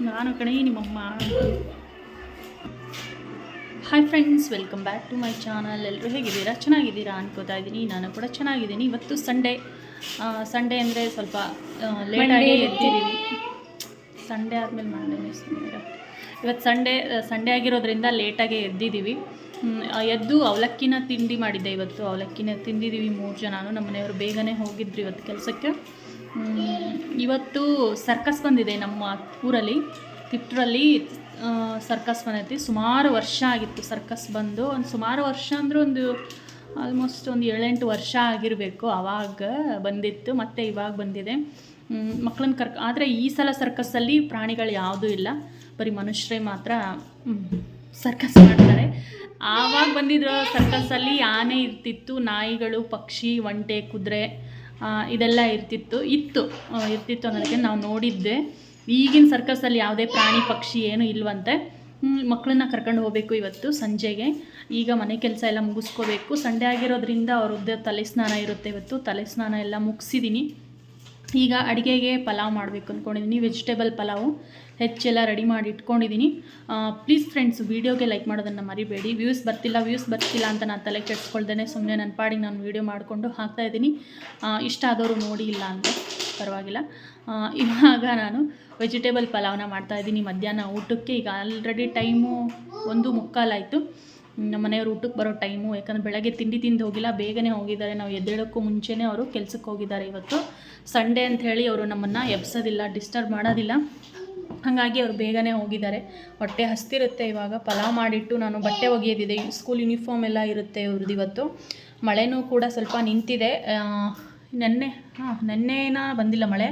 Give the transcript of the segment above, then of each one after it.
ನಾನು ಕಣೆ ನಿಮ್ಮಮ್ಮ. Hi friends, welcome back to my channel. ಎಲ್ಲರೂ ಹೇಗಿದ್ದೀರಾ? ಚೆನ್ನಾಗಿದ್ದೀರಾ ಅನ್ಕೋತಾ ಇದ್ದೀನಿ. ನಾನು ಕೂಡ ಚೆನ್ನಾಗಿದ್ದೀನಿ. ಇವತ್ತು ಸಂಡೇ ಅಂದರೆ ಸ್ವಲ್ಪ ಲೇಟಾಗಿ ಎದ್ದಿದ್ದೀವಿ. ಸಂಡೇ ಆದಮೇಲೆ ಮಂಡೇ ಇವತ್ತು ಸಂಡೇ ಆಗಿರೋದ್ರಿಂದ ಲೇಟಾಗಿ ಎದ್ದಿದ್ದೀವಿ. ಎದ್ದು ಅವಲಕ್ಕಿನ ತಿಂಡಿ ಮಾಡಿದ್ದೆ. ಇವತ್ತು ಅವಲಕ್ಕಿನ ತಿಂದಿದ್ದೀವಿ 3 ಜನನು. ನಮ್ಮ ಮನೆಯವರು ಬೇಗನೆ ಹೋಗಿದ್ರು ಇವತ್ತು ಕೆಲಸಕ್ಕೆ. ಇವತ್ತು ಸರ್ಕಸ್ ಬಂದಿದೆ ನಮ್ಮ ಊರಲ್ಲಿ, ತಿಪ್ಟೂರಲ್ಲಿ ಸರ್ಕಸ್ ಬಂದೈತಿ. ಸುಮಾರು ವರ್ಷ ಆಗಿತ್ತು ಸರ್ಕಸ್ ಬಂದು. ಸುಮಾರು ವರ್ಷ ಅಂದರೆ ಆಲ್ಮೋಸ್ಟ್ 7-8 ವರ್ಷ ಆಗಿರಬೇಕು. ಆವಾಗ ಬಂದಿತ್ತು, ಮತ್ತು ಇವಾಗ ಬಂದಿದೆ. ಮಕ್ಕಳನ್ನ ಆದರೆ ಈ ಸಲ ಸರ್ಕಸ್ಸಲ್ಲಿ ಪ್ರಾಣಿಗಳು ಯಾವುದೂ ಇಲ್ಲ, ಬರೀ ಮನುಷ್ಯರೇ ಮಾತ್ರ ಸರ್ಕಸ್ ಮಾಡ್ತಾರೆ. ಆವಾಗ ಬಂದಿರೋ ಸರ್ಕಸ್ಸಲ್ಲಿ ಆನೆ ಇರ್ತಿತ್ತು, ನಾಯಿಗಳು, ಪಕ್ಷಿ, ಒಂಟೆ, ಕುದುರೆ ಇದೆಲ್ಲ ಇರ್ತಿತ್ತು ಅನ್ನೋದಕ್ಕೆ ನಾವು ನೋಡಿದ್ದೆ. ಈಗಿನ ಸರ್ಕಸ್ಸಲ್ಲಿ ಯಾವುದೇ ಪ್ರಾಣಿ ಪಕ್ಷಿ ಏನೂ ಇಲ್ವಂತೆ. ಮಕ್ಕಳನ್ನ ಕರ್ಕೊಂಡು ಹೋಗಬೇಕು ಇವತ್ತು ಸಂಜೆಗೆ. ಈಗ ಮನೆ ಕೆಲಸ ಎಲ್ಲ ಮುಗಿಸ್ಕೋಬೇಕು. ಸಂಡೇ ಆಗಿರೋದ್ರಿಂದ ಅವ್ರದ್ದು ತಲೆ ಸ್ನಾನ ಇರುತ್ತೆ. ಇವತ್ತು ತಲೆ ಸ್ನಾನ ಎಲ್ಲ ಮುಗಿಸಿದ್ದೀನಿ. ಈಗ ಅಡುಗೆಗೆ ಪಲಾವ್ ಮಾಡಬೇಕು ಅಂದ್ಕೊಂಡಿದ್ದೀನಿ. ವೆಜಿಟೇಬಲ್ ಪಲಾವು ಹೆಚ್ಚೆಲ್ಲ ರೆಡಿ ಮಾಡಿ ಇಟ್ಕೊಂಡಿದ್ದೀನಿ. ಪ್ಲೀಸ್ ಫ್ರೆಂಡ್ಸ್, ವೀಡಿಯೋಗೆ ಲೈಕ್ ಮಾಡೋದನ್ನು ಮರಿಬೇಡಿ. ವ್ಯೂಸ್ ಬರ್ತಿಲ್ಲ ಅಂತ ನಾನು ತಲೆ ಕೆಡಿಸ್ಕೊಳ್ದೇನೆ ಸುಮ್ಮನೆ ನನ್ನ ಪಾಡಿಗೆ ನಾನು ವೀಡಿಯೋ ಮಾಡಿಕೊಂಡು ಹಾಕ್ತಾಯಿದ್ದೀನಿ. ಇಷ್ಟ ಆದವರು ನೋಡಿ, ಇಲ್ಲ ಅಂದರೆ ಪರವಾಗಿಲ್ಲ. ಇವಾಗ ನಾನು ವೆಜಿಟೇಬಲ್ ಪಲಾವ್ನ ಮಾಡ್ತಾಯಿದ್ದೀನಿ ಮಧ್ಯಾಹ್ನ ಊಟಕ್ಕೆ. ಈಗ ಆಲ್ರೆಡಿ ಟೈಮು 1:45 ಆಯಿತು. ನಮ್ಮ ಮನೆಯವರು ಊಟಕ್ಕೆ ಬರೋ ಟೈಮು. ಯಾಕಂದರೆ ಬೆಳಗ್ಗೆ ತಿಂಡಿ ತಿಂದು ಹೋಗಿಲ್ಲ, ಬೇಗನೆ ಹೋಗಿದ್ದಾರೆ. ನಾವು ಎದ್ದೇಳೋಕ್ಕೂ ಮುಂಚೆನೇ ಅವರು ಕೆಲಸಕ್ಕೆ ಹೋಗಿದ್ದಾರೆ. ಇವತ್ತು ಸಂಡೇ ಅಂಥೇಳಿ ಅವರು ನಮ್ಮನ್ನು ಎಬ್ಸೋದಿಲ್ಲ, ಡಿಸ್ಟರ್ಬ್ ಮಾಡೋದಿಲ್ಲ. ಹಾಗಾಗಿ ಅವರು ಬೇಗನೆ ಹೋಗಿದ್ದಾರೆ. ಹೊಟ್ಟೆ ಹಸ್ತಿರುತ್ತೆ. ಇವಾಗ ಪಲಾವ್ ಮಾಡಿಟ್ಟು ನಾನು ಬಟ್ಟೆ ಒಗೆಯೋದಿದೆ. ಸ್ಕೂಲ್ ಯೂನಿಫಾರ್ಮ್ ಎಲ್ಲ ಇರುತ್ತೆ ಇವ್ರದ್ದು. ಇವತ್ತು ಮಳೆನೂ ಕೂಡ ಸ್ವಲ್ಪ ನಿಂತಿದೆ. ನೆನ್ನೆನ ಬಂದಿಲ್ಲ ಮಳೆ.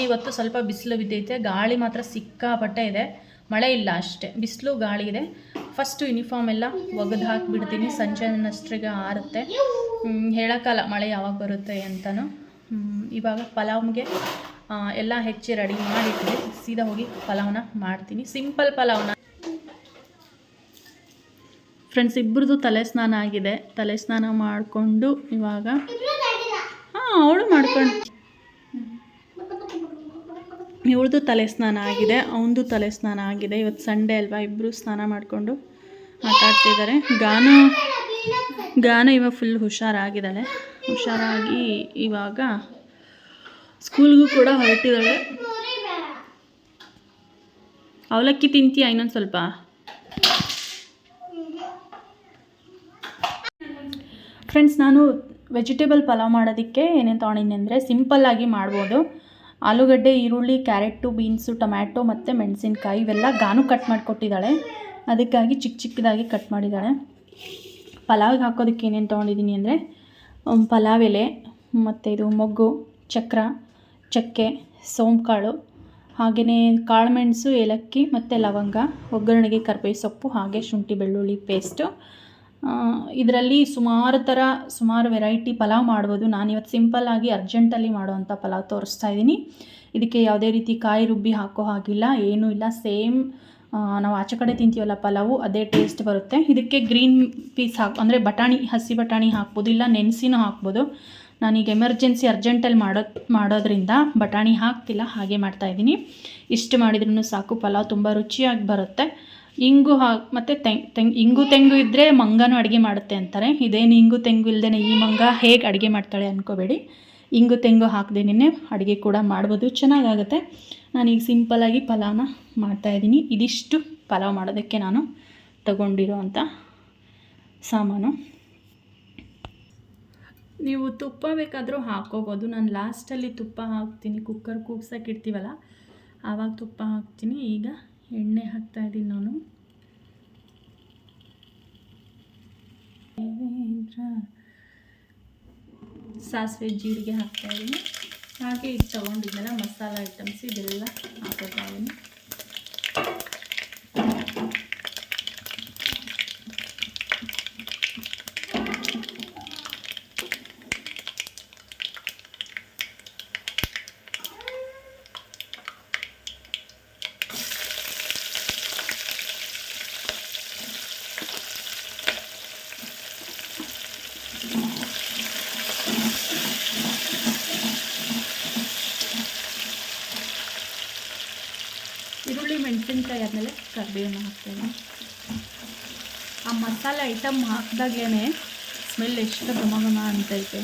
ಇವತ್ತು ಸ್ವಲ್ಪ ಬಿಸಿಲು ಬಿದ್ದೈತೆ. ಗಾಳಿ ಮಾತ್ರ ಸಿಕ್ಕಾಪಟ್ಟೆ ಇದೆ. ಮಳೆ ಇಲ್ಲ ಅಷ್ಟೇ, ಬಿಸಿಲು ಗಾಳಿ ಇದೆ. ಫಸ್ಟು ಯೂನಿಫಾರ್ಮ್ ಎಲ್ಲ ಒಗೆದು ಹಾಕಿಬಿಡ್ತೀನಿ. ಸಂಜೆನಷ್ಟ್ರಿಗೆ ಆರುತ್ತೆ. ಹೇಳೋಕ್ಕಲ್ಲ ಮಳೆ ಯಾವಾಗ ಬರುತ್ತೆ ಅಂತಲೂ. ಇವಾಗ ಪಲಾವ್ಗೆ ಎಲ್ಲ ಹೆಚ್ಚಿ ರೆಡಿ ಮಾಡಿಟ್ಟು ಸೀದಾ ಹೋಗಿ ಪಲಾವ್ನ ಮಾಡ್ತೀನಿ. ಸಿಂಪಲ್ ಪಲಾವ್ನ. ಫ್ರೆಂಡ್ಸ್, ಇಬ್ಬರದು ತಲೆ ಸ್ನಾನ ಆಗಿದೆ. ತಲೆ ಸ್ನಾನ ಮಾಡಿಕೊಂಡು ಇವಾಗ ಅವಳು ಮಾಡ್ಕೊಂಡು, ಇವಳದು ತಲೆ ಸ್ನಾನ ಆಗಿದೆ, ಅವನದು ತಲೆ ಸ್ನಾನ ಆಗಿದೆ. ಇವತ್ತು ಸಂಡೇ ಅಲ್ವಾ, ಇಬ್ಬರು ಸ್ನಾನ ಮಾಡಿಕೊಂಡು ಆಟ ಆಡ್ತಿದ್ದಾರೆ. ಗಾನ ಇವಾಗ ಫುಲ್ ಹುಷಾರಾಗಿದ್ದಾಳೆ. ಹುಷಾರಾಗಿ ಇವಾಗ ಸ್ಕೂಲ್ಗೂ ಕೂಡ ಹೊರಟಿದ್ದಾಳೆ. ಅವಲಕ್ಕಿ ತಿಂತೀಯ ಇನ್ನೊಂದು ಸ್ವಲ್ಪ? ಫ್ರೆಂಡ್ಸ್, ನಾನು ವೆಜಿಟೇಬಲ್ ಪಲಾವ್ ಮಾಡೋದಕ್ಕೆ ಏನೇನು ತೊಗೊಂಡಿನಿ ಅಂದರೆ ಸಿಂಪಲ್ಲಾಗಿ ಮಾಡ್ಬೋದು. ಆಲೂಗಡ್ಡೆ, ಈರುಳ್ಳಿ, ಕ್ಯಾರೆಟು, ಬೀನ್ಸು, ಟೊಮ್ಯಾಟೊ ಮತ್ತು ಮೆಣಸಿನ್ಕಾಯಿ ಇವೆಲ್ಲ ಗಾನು ಕಟ್ ಮಾಡಿಕೊಟ್ಟಿದ್ದಾಳೆ. ಅದಕ್ಕಾಗಿ ಚಿಕ್ಕದಾಗಿ ಕಟ್ ಮಾಡಿದ್ದಾಳೆ. ಪಲಾವಿಗೆ ಹಾಕೋದಕ್ಕೆ ಏನೇನು ತೊಗೊಂಡಿದ್ದೀನಿ ಅಂದರೆ ಪಲಾವ್ ಎಲೆ, ಮತ್ತು ಇದು ಮೊಗ್ಗು, ಚಕ್ಕೆ, ಸೋಂಕಾಳು, ಹಾಗೆಯೇ ಕಾಳುಮೆಣಸು, ಏಲಕ್ಕಿ ಮತ್ತು ಲವಂಗ, ಒಗ್ಗರಣೆಗೆ ಕರಿಬೇವು ಸೊಪ್ಪು, ಹಾಗೆ ಶುಂಠಿ ಬೆಳ್ಳುಳ್ಳಿ ಪೇಸ್ಟು. ಇದರಲ್ಲಿ ಸುಮಾರು ವೆರೈಟಿ ಪಲಾವ್ ಮಾಡ್ಬೋದು. ನಾನಿವತ್ತು ಸಿಂಪಲ್ಲಾಗಿ ಅರ್ಜೆಂಟಲ್ಲಿ ಮಾಡುವಂಥ ಪಲಾವ್ ತೋರಿಸ್ತಾ ಇದ್ದೀನಿ. ಇದಕ್ಕೆ ಯಾವುದೇ ರೀತಿ ಕಾಯಿ ರುಬ್ಬಿ ಹಾಕೋ ಹಾಗಿಲ್ಲ, ಏನೂ ಇಲ್ಲ. ಸೇಮ್ ನಾವು ಆಚೆ ಕಡೆ ತಿಂತೀವಲ್ಲ ಪಲಾವು, ಅದೇ ಟೇಸ್ಟ್ ಬರುತ್ತೆ. ಇದಕ್ಕೆ ಗ್ರೀನ್ ಪೀಸ್ ಅಂದರೆ ಹಸಿ ಬಟಾಣಿ ಹಾಕ್ಬೋದು, ಇಲ್ಲ ನೆನೆಸಿನೂ ಹಾಕ್ಬೋದು. ನಾನೀಗ ಎಮರ್ಜೆನ್ಸಿ ಅರ್ಜೆಂಟಲ್ಲಿ ಮಾಡೋದ್ರಿಂದ ಬಟಾಣಿ ಹಾಕ್ತಿಲ್ಲ, ಹಾಗೆ ಮಾಡ್ತಾಯಿದ್ದೀನಿ. ಇಷ್ಟು ಮಾಡಿದ್ರೂ ಸಾಕು, ಪಲಾವ್ ತುಂಬ ರುಚಿಯಾಗಿ ಬರುತ್ತೆ. ಇಂಗು ಮತ್ತು ತೆಂಗು ಇದ್ದರೆ ಮಂಗನೂ ಅಡುಗೆ ಮಾಡುತ್ತೆ ಅಂತಾರೆ. ಇದೇನು ಇಂಗು ತೆಂಗು ಇಲ್ಲದೇ ಈ ಮಂಗ ಹೇಗೆ ಅಡುಗೆ ಮಾಡ್ತಾಳೆ ಅಂದ್ಕೋಬೇಡಿ. ಇಂಗು ತೆಂಗು ಹಾಕದೇನೆ ಅಡುಗೆ ಕೂಡ ಮಾಡ್ಬೋದು, ಚೆನ್ನಾಗಾಗುತ್ತೆ. ನಾನೀಗ ಸಿಂಪಲ್ಲಾಗಿ ಪಲಾವ್ನ ಮಾಡ್ತಾಯಿದ್ದೀನಿ. ಇದಿಷ್ಟು ಪಲಾವ್ ಮಾಡೋದಕ್ಕೆ ನಾನು ತಗೊಂಡಿರೋ ಅಂಥ ಸಾಮಾನು. ನೀವು ತುಪ್ಪ ಬೇಕಾದರೂ ಹಾಕ್ಕೋಬೋದು. ನಾನು ಲಾಸ್ಟಲ್ಲಿ ತುಪ್ಪ ಹಾಕ್ತೀನಿ. ಕುಕ್ಕರ್ ಕೂಗ್ಸೋಕೆ ಇಡ್ತೀವಲ್ಲ, ಆವಾಗ ತುಪ್ಪ ಹಾಕ್ತೀನಿ. ಈಗ ಎಣ್ಣೆ ಹಾಕ್ತಾಯಿದ್ದೀನಿ ನಾನು. ಸಾಸಿವೆ, ಜೀರಿಗೆ ಹಾಕ್ತಾಯಿದ್ದೀನಿ. ಹಾಗೆ ಇದು ತೊಗೊಂಡಿದ್ದೆಲ್ಲ ಮಸಾಲ ಐಟಮ್ಸ್ ಇದೆಲ್ಲ ಹಾಕೋತಾಯಿದ್ದೀನಿ. ಮೆಣಸಿನ್ಕಾಯಿ ಆದಮೇಲೆ ಕರಿಬೇವನ್ನ ಹಾಕ್ತೇನೆ. ಆ ಮಸಾಲೆ ಐಟಮ್ ಹಾಕಿದಾಗಲೇ ಸ್ಮೆಲ್ ಎಷ್ಟು ಘಮ ಘಮ ಅಂತೈತೆ.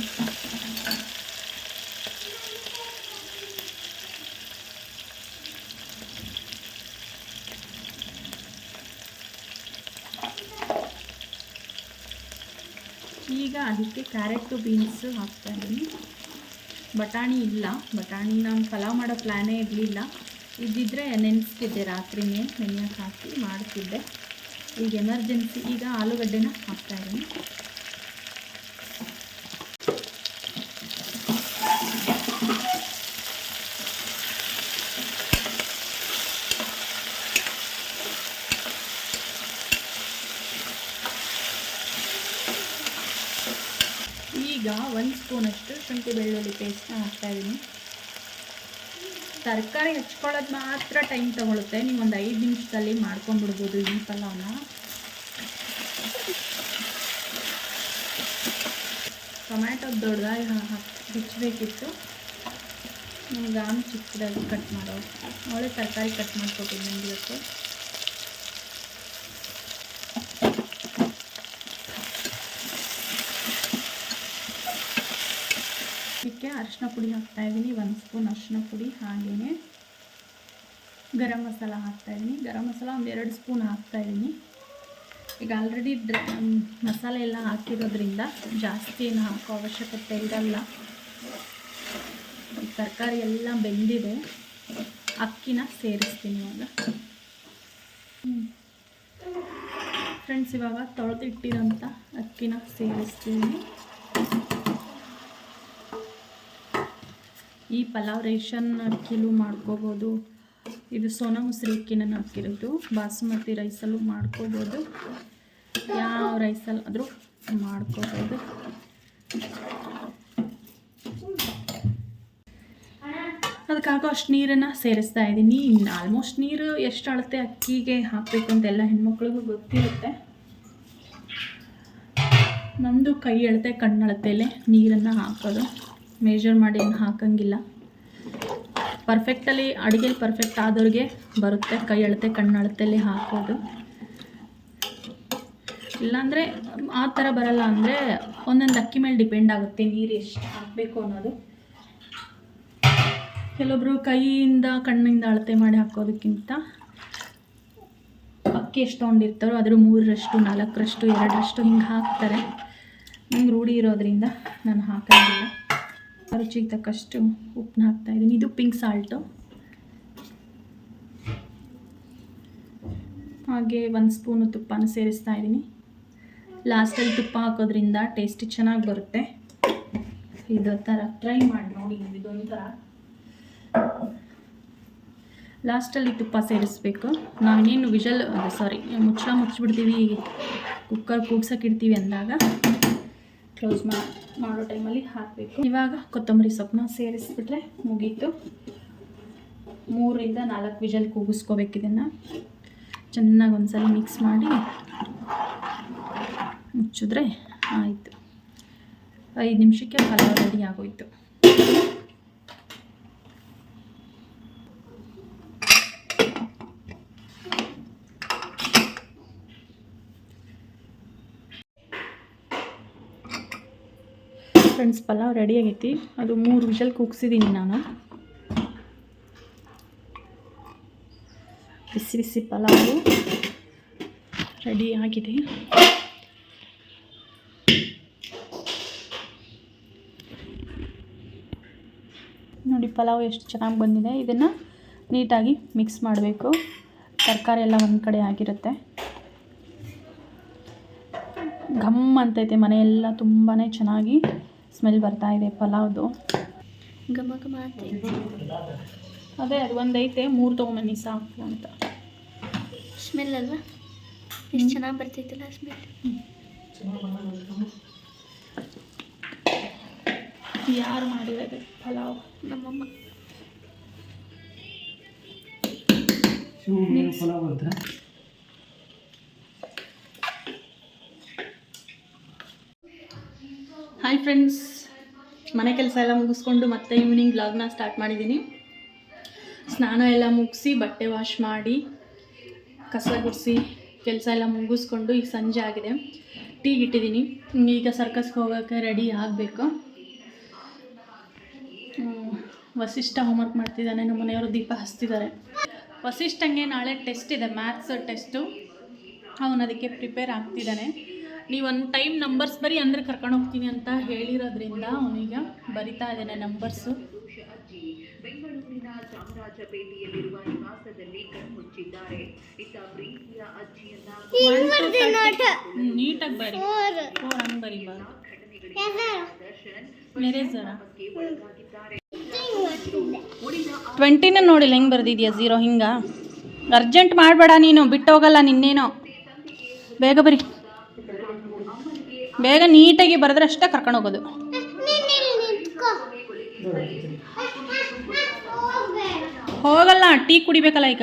ಈಗ ಅದಕ್ಕೆ ಕ್ಯಾರೆಟು ಬೀನ್ಸು ಹಾಕ್ತಾಯಿದ್ದೀನಿ. ಬಟಾಣಿ ಇಲ್ಲ, ಬಟಾಣಿ ನಾನು ಪಲಾವ್ ಮಾಡೋ ಪ್ಲ್ಯಾನೇ ಇರಲಿಲ್ಲ. ಇದ್ದಿದ್ದರೆ ನೆನೆಸ್ತಿದ್ದೆ, ರಾತ್ರಿನೇ ನೆನೆಯಕ್ಕೆ ಹಾಕಿ ಮಾಡ್ತಿದ್ದೆ. ಈಗ ಎಮರ್ಜೆನ್ಸಿ ಈಗ ಆಲೂಗಡ್ಡೆನ ಹಾಕ್ತಾಯಿದ್ದೀನಿ. ಈಗ 1 ಸ್ಪೂನಷ್ಟು ಶುಂಠಿ ಬೆಳ್ಳುಳ್ಳಿ ಪೇಸ್ಟ್ನ ಹಾಕ್ತಾಯಿದ್ದೀನಿ. ತರಕಾರಿ ಹಚ್ಕೊಳ್ಳೋದು ಮಾತ್ರ ಟೈಮ್ ತೊಗೊಳುತ್ತೆ. ನೀವು ಒಂದು 5 ನಿಮಿಷದಲ್ಲಿ ಮಾಡ್ಕೊಂಡ್ಬಿಡ್ಬೋದು ಈ ಪಲಾವ್ನ. ಟೊಮ್ಯಾಟೊ ದೊಡ್ಡದಾಗಿ ಹೆಚ್ಚಬೇಕಿತ್ತು, ನಾನು ಚಿಕ್ಕದಾಗಿ ಕಟ್ ಮಾಡೋ ಅವಳೆ ತರಕಾರಿ ಕಟ್ ಮಾಡ್ಕೊಟ್ಟಿದ್ದೀನಿ ಇವತ್ತು. ಇದಕ್ಕೆ ಅರಿಶಿನ ಪುಡಿ ಹಾಕ್ತಾಯಿದ್ದೀನಿ, 1 ಸ್ಪೂನ್ ಅರಿಶಿನ ಪುಡಿ. ಹಾಗೆಯೇ ಗರಂ ಮಸಾಲ ಹಾಕ್ತಾಯಿದ್ದೀನಿ. ಗರಂ ಮಸಾಲ ಒಂದು 2 ಸ್ಪೂನ್ ಹಾಕ್ತಾಯಿದ್ದೀನಿ. ಈಗ ಆಲ್ರೆಡಿ ಮಸಾಲೆ ಎಲ್ಲ ಹಾಕಿರೋದ್ರಿಂದ ಜಾಸ್ತಿ ಏನು ಹಾಕೋ ಅವಶ್ಯಕತೆ ಇರಲ್ಲ. ತರಕಾರಿ ಎಲ್ಲ ಬೆಂದಿದೆ, ಅಕ್ಕಿನ ಸೇರಿಸ್ತೀನಿ ಇವಾಗ. ಫ್ರೆಂಡ್ಸ್, ಇವಾಗ ತೊಳೆದಿಟ್ಟಿರೋಂಥ ಅಕ್ಕಿನ ಸೇರಿಸ್ತೀನಿ. ಈ ಪಲಾವ್ ರೇಷನ್ ಅಕ್ಕಿಲೂ ಮಾಡ್ಕೋಬೋದು. ಇದು ಸೋನಾ ಮಸೂರಿ ಅಕ್ಕಿನ ಹಾಕಿರೋದು. ಬಾಸುಮತಿ ರೈಸಲ್ಲೂ ಮಾಡ್ಕೋಬೋದು, ಯಾವ ರೈಸಲ್ಲಾದರೂ ಮಾಡ್ಕೋಬೋದು. ಅದಕ್ಕಾಗೋ ಅಷ್ಟು ನೀರನ್ನು ಸೇರಿಸ್ತಾ ಇದ್ದೀನಿ. ಆಲ್ಮೋಸ್ಟ್ ನೀರು ಎಷ್ಟು ಅಳತೆ ಅಕ್ಕಿಗೆ ಹಾಕಬೇಕು ಅಂತೆಲ್ಲ ಹೆಣ್ಮಕ್ಳಿಗೂ ಗೊತ್ತಿರುತ್ತೆ. ನಮ್ಮದು ಕೈ ಅಳತೆ ಕಣ್ಣಳತೆಯಲ್ಲೇ ನೀರನ್ನು ಹಾಕೋದು, ಮೇಜರ್ ಮಾಡಿ ಏನು ಹಾಕಂಗಿಲ್ಲ. ಪರ್ಫೆಕ್ಟಲ್ಲಿ ಅಡುಗೆಲಿ ಪರ್ಫೆಕ್ಟ್ ಆದವ್ರಿಗೆ ಬರುತ್ತೆ ಕೈ ಅಳತೆ ಕಣ್ಣಳತೆಯಲ್ಲಿ ಹಾಕೋದು. ಇಲ್ಲಾಂದರೆ ಆ ಥರ ಬರಲ್ಲ ಅಂದರೆ ಒಂದೊಂದು ಅಕ್ಕಿ ಮೇಲೆ ಡಿಪೆಂಡ್ ಆಗುತ್ತೆ ನೀರು ಎಷ್ಟು ಹಾಕಬೇಕು ಅನ್ನೋದು. ಕೆಲವೊಬ್ಬರು ಕೈಯಿಂದ ಕಣ್ಣಿಂದ ಅಳತೆ ಮಾಡಿ ಹಾಕೋದಕ್ಕಿಂತ ಅಕ್ಕಿ ಎಷ್ಟು ತೊಗೊಂಡಿರ್ತಾರೋ ಅದ್ರ 3ರಷ್ಟು 4ರಷ್ಟು 2ರಷ್ಟು ಹಿಂಗೆ ಹಾಕ್ತಾರೆ. ನಂಗೆ ರೂಢಿ ಇರೋದ್ರಿಂದ ನಾನು ಹಾಕೋಂಗಿಲ್ಲ. ರುಚಿಗೆ ತಕ್ಕಷ್ಟು ಉಪ್ಪನ್ನ ಹಾಕ್ತಾಯಿದ್ದೀನಿ. ಇದು ಪಿಂಕ್ ಸಾಲ್ಟು. ಹಾಗೆ 1 ಸ್ಪೂನು ತುಪ್ಪನ ಸೇರಿಸ್ತಾ ಇದ್ದೀನಿ. ಲಾಸ್ಟಲ್ಲಿ ತುಪ್ಪ ಹಾಕೋದ್ರಿಂದ ಟೇಸ್ಟ್ ಚೆನ್ನಾಗಿ ಬರುತ್ತೆ. ಇದೋ ಥರ ಟ್ರೈ ಮಾಡಿ ನೋಡಿ. ಇದೊಂಥರ ಲಾಸ್ಟಲ್ಲಿ ತುಪ್ಪ ಸೇರಿಸ್ಬೇಕು. ನಾವೇನೇನು ಮುಚ್ಚಿಬಿಡ್ತೀವಿ, ಕುಕ್ಕರ್ ಕೂಗ್ಸೋಕ್ಕಿಡ್ತೀವಿ ಅಂದಾಗ ಕ್ಲೋಸ್ ಮಾಡೋ ಟೈಮಲ್ಲಿ ಹಾಕಬೇಕು. ಇವಾಗ ಕೊತ್ತಂಬರಿ ಸೊಪ್ಪನ್ನ ಸೇರಿಸ್ಬಿಟ್ರೆ ಮುಗೀತು. 3ರಿಂದ 4 ವಿಜಲ್ ಕೂಗಿಸ್ಕೋಬೇಕು. ಇದನ್ನು ಚೆನ್ನಾಗಿ ಒಂದ್ಸಲ ಮಿಕ್ಸ್ ಮಾಡಿ ಮುಚ್ಚಿದ್ರೆ ಆಯಿತು. 5 ನಿಮಿಷಕ್ಕೆ ಪಲಾವ್ ರೆಡಿ ಆಗೋಯ್ತು. ಫ್ರೆಂಡ್ಸ್, ಪಲಾವ್ ರೆಡಿ ಆಗೈತಿ. ಅದು 3 ವಿಷಲ್ ಕೂಗ್ಸಿದ್ದೀನಿ ನಾನು. ಬಿಸಿ ಬಿಸಿ ಪಲಾವು ರೆಡಿ ಆಗಿದೆ. ನೋಡಿ ಪಲಾವ್ ಎಷ್ಟು ಚೆನ್ನಾಗಿ ಬಂದಿದೆ. ಇದನ್ನು ನೀಟಾಗಿ ಮಿಕ್ಸ್ ಮಾಡಬೇಕು. ತರಕಾರಿ ಎಲ್ಲ ಒಂದು ಕಡೆ ಆಗಿರುತ್ತೆ. ಘಮ್ ಅಂತೈತೆ, ಮನೆಯೆಲ್ಲ ತುಂಬಾ ಚೆನ್ನಾಗಿ ಸ್ಮೆಲ್ ಬರ್ತಾ ಇದೆ ಪಲಾವ್ದು. ಘಮ ಘಮ ಅಂತೈತೆ. ಅದೇ ಅದು ಒಂದೈತೆ, 3 ತೊಗೊಂಬನ್ನಿ ಸಾಕು ಅಂತ. ಸ್ಮೆಲ್ ಅಲ್ವಾ ಎಷ್ಟು ಚೆನ್ನಾಗಿ ಬರ್ತೈತಲ್ಲ ಸ್ಮೆಲ್. ಯಾರು ಮಾಡಿರೋದು ಪಲಾವ್? ನಮ್ಮಮ್ಮ. ಹಾಯ್ ಫ್ರೆಂಡ್ಸ್, ಮನೆ ಕೆಲಸ ಎಲ್ಲ ಮುಗಿಸ್ಕೊಂಡು ಮತ್ತೆ ಈವ್ನಿಂಗ್ ವ್ಲಾಗ್ನ ಸ್ಟಾರ್ಟ್ ಮಾಡಿದ್ದೀನಿ. ಸ್ನಾನ ಎಲ್ಲ ಮುಗಿಸಿ ಬಟ್ಟೆ ವಾಶ್ ಮಾಡಿ ಕಸ ಗುಡಿಸಿ ಕೆಲಸ ಎಲ್ಲ ಮುಗಿಸ್ಕೊಂಡು ಈಗ ಸಂಜೆ ಆಗಿದೆ. ಟೀಗೆ ಇಟ್ಟಿದ್ದೀನಿ. ಈಗ ಸರ್ಕಸ್ಗೆ ಹೋಗೋಕ್ಕೆ ರೆಡಿ ಆಗಬೇಕು. ವಸಿಷ್ಠ ಹೋಮ್ವರ್ಕ್ ಮಾಡ್ತಿದ್ದಾನೆ, ನಮ್ಮ ಮನೆಯವರು ದೀಪ ಹಚ್ತಿದ್ದಾರೆ. ವಸಿಷ್ಠಂಗೆ ನಾಳೆ ಟೆಸ್ಟ್ ಇದೆ, ಮ್ಯಾಥ್ಸ್ ಟೆಸ್ಟು. ಅವನು ಅದಕ್ಕೆ ಪ್ರಿಪೇರ್ ಆಗ್ತಿದ್ದಾನೆ. ನೀವೊಂದು ಟೈಮ್ ನಂಬರ್ಸ್ ಬರೀ ಅಂದರೆ ಕರ್ಕೊಂಡು ಹೋಗ್ತೀನಿ ಅಂತ ಹೇಳಿರೋದ್ರಿಂದ ಅವನೀಗ ಬರಿತಾ ಇದ್ದಾನೆ ನಂಬರ್ಸು. ಬೆಂಗಳೂರಿನ ಚಾಮರಾಜಪೇಟೆಯಲ್ಲಿರುವ ನಿವಾಸದಲ್ಲಿ ಕಣ್ಮುಚ್ಚಿದ್ದಾರೆ. ಇತ್ತ ಪ್ರೀತಿಯ ಅಜ್ಜಿಯನ್ನ ನೀಟಾಗಿ ಬರಿ, 4 ಹಂಗೆ ಬರಿಬಾರ್ದು. ಒಳಗಾಗಿದ್ದಾರೆ. 20ನ ನೋಡಿಲ್ಲ ಹೆಂಗೆ ಬರ್ದಿದ್ಯಾ 0 ಹಿಂಗ. ಅರ್ಜೆಂಟ್ ಮಾಡಬೇಡ ನೀನು, ಬಿಟ್ಟು ಹೋಗಲ್ಲ ನಿನ್ನೇನೋ. ಬೇಗ ಬರಿ, ಬೇಗ ನೀಟಾಗಿ ಬರೆದ್ರೆ ಅಷ್ಟೇ ಕರ್ಕೊಂಡು ಹೋಗೋದು. ಹೋಗಲ್ಲ, ಟೀ ಕುಡಿಬೇಕಲ್ಲ ಈಗ.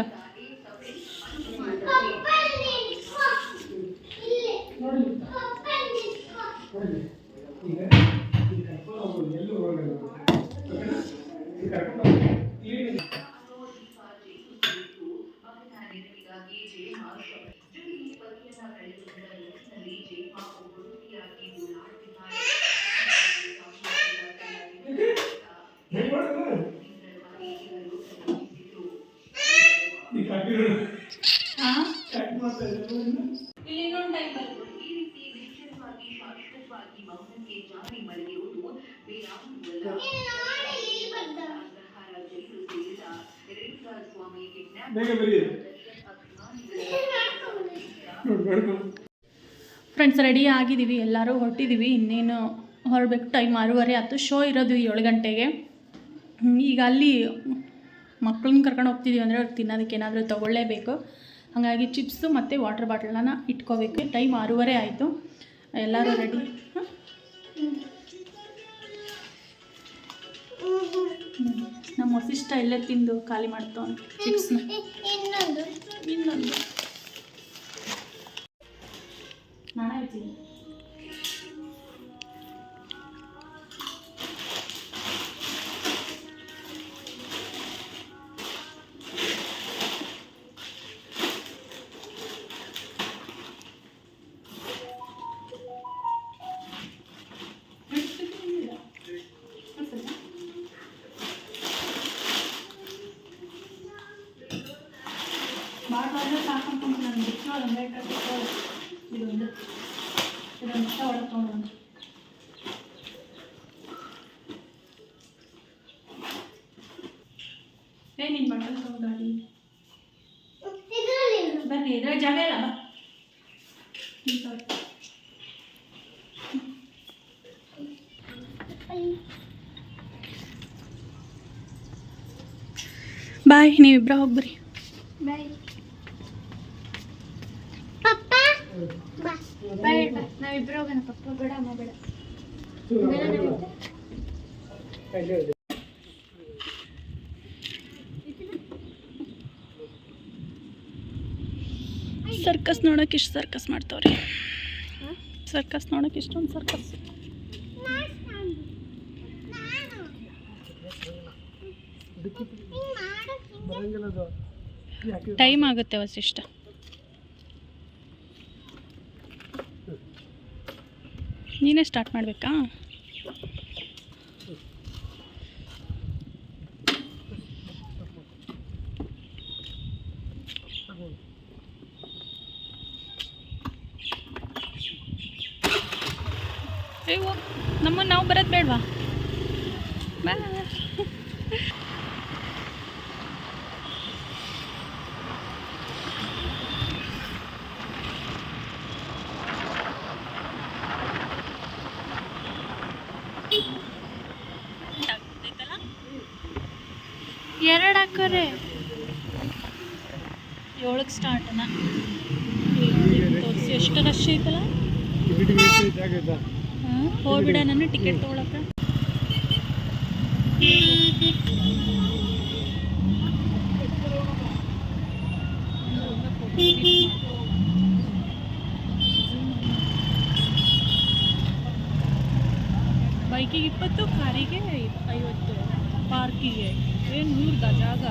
ಫ್ರೆಂಡ್ಸ್, ರೆಡಿ ಆಗಿದ್ದೀವಿ, ಎಲ್ಲರೂ ಹೊರಟಿದ್ದೀವಿ. ಇನ್ನೇನು ಹೊರಬೇಕು, ಟೈಮ್ 6:30 ಆಯ್ತು. ಶೋ ಇರೋದು 7 ಗಂಟೆಗೆ. ಈಗ ಅಲ್ಲಿ ಮಕ್ಕಳನ್ನ ಕರ್ಕೊಂಡು ಹೋಗ್ತಿದ್ದೀವಿ ಅಂದರೆ ಅವ್ರಿಗೆ ತಿನ್ನೋದಕ್ಕೆ ಏನಾದರೂ ತೊಗೊಳ್ಳೇಬೇಕು. ಹಾಗಾಗಿ ಚಿಪ್ಸು ಮತ್ತು ವಾಟರ್ ಬಾಟಲನ್ನ ಇಟ್ಕೋಬೇಕು. ಟೈಮ್ 6:30 ಆಯಿತು. ಎಲ್ಲರೂ ರೆಡಿ. ನಮ್ಮ ವಸಿಷ್ಠ ಇಲ್ಲೇ ತಿಂದು ಖಾಲಿ ಮಾಡ್ತಾನೆ ಚಿಪ್ಸ್ನ. ಇನ್ನೊಂದು ನಾನೇ ಹೇಳ್ತೀನಿ. ಬಾಟ್ಲಲ್ಲೇ ಸಾಕೊಂಡ್ಕೊಂಡು ನಾನು ಬಿಚ್ಚೋದು ಇದೊಂದು ಇಷ್ಟ ಒಳಗೆ ತೊಗೊಂಡು ನೀನು ಬಟ್ಟಲ್ ತಗೋ ಗಾಡಿ. ಬರ್ರಿ, ಇದ್ರ ಜಾಗ ಇಲ್ಲ. ಬಾಯ್, ನೀವಿಬ್ಬರ ಹೋಗ್ಬರಿ. ಬಾಯ್ ಪಪ್ಪ. ಬೇಡ, ನಾವಿಬ್ಬರು ಹೋಗೋಣ. ಪಪ್ಪ ಬೇಡ, ಅಮ್ಮ ಬೇಡ. ಸರ್ಕಸ್ ನೋಡೋಕೆ ಇಷ್ಟು ಸರ್ಕಸ್ ಮಾಡ್ತಾವ್ರಿ. ಸರ್ಕಸ್ ನೋಡೋಕೆ ಇಷ್ಟೊಂದು ಸರ್ಕಸ್. ಟೈಮ್ ಆಗುತ್ತೆ ವಸಿಷ್ಠ. ನೀನೇ ಸ್ಟಾರ್ಟ್ ಮಾಡಬೇಕಾ? ಅಯ್ಯೋ, ನಮ್ಮನ್ನು ನಾವು ಬರೋದು ಬೇಡವಾ? ಬಾಯ್. ಎರಡು ಹಾಕೋರೆ 7ಕ್ಕೆ ಸ್ಟಾರ್ಟನ. ತೋರಿಸಿ ಎಷ್ಟು ರಶ್ ಐತಲ್ಲ. ಹಾಂ, ಹೋಗ್ಬಿಡ ನಾನು ಟಿಕೆಟ್ ತೊಗೊಳಕ್ಕೆ. ಬೈಕಿಗೆ 20, ಕಾರಿಗೆ 50, ಪಾರ್ಕಿಗೆ ಏನು 100 ಜಾಗ.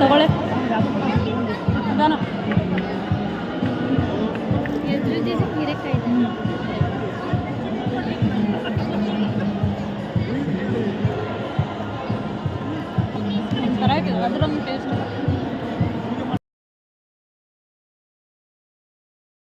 ತಗೊಳ್ಳೆ ದಾನ ಒಂಥರ ಅದ್ರೊಂದು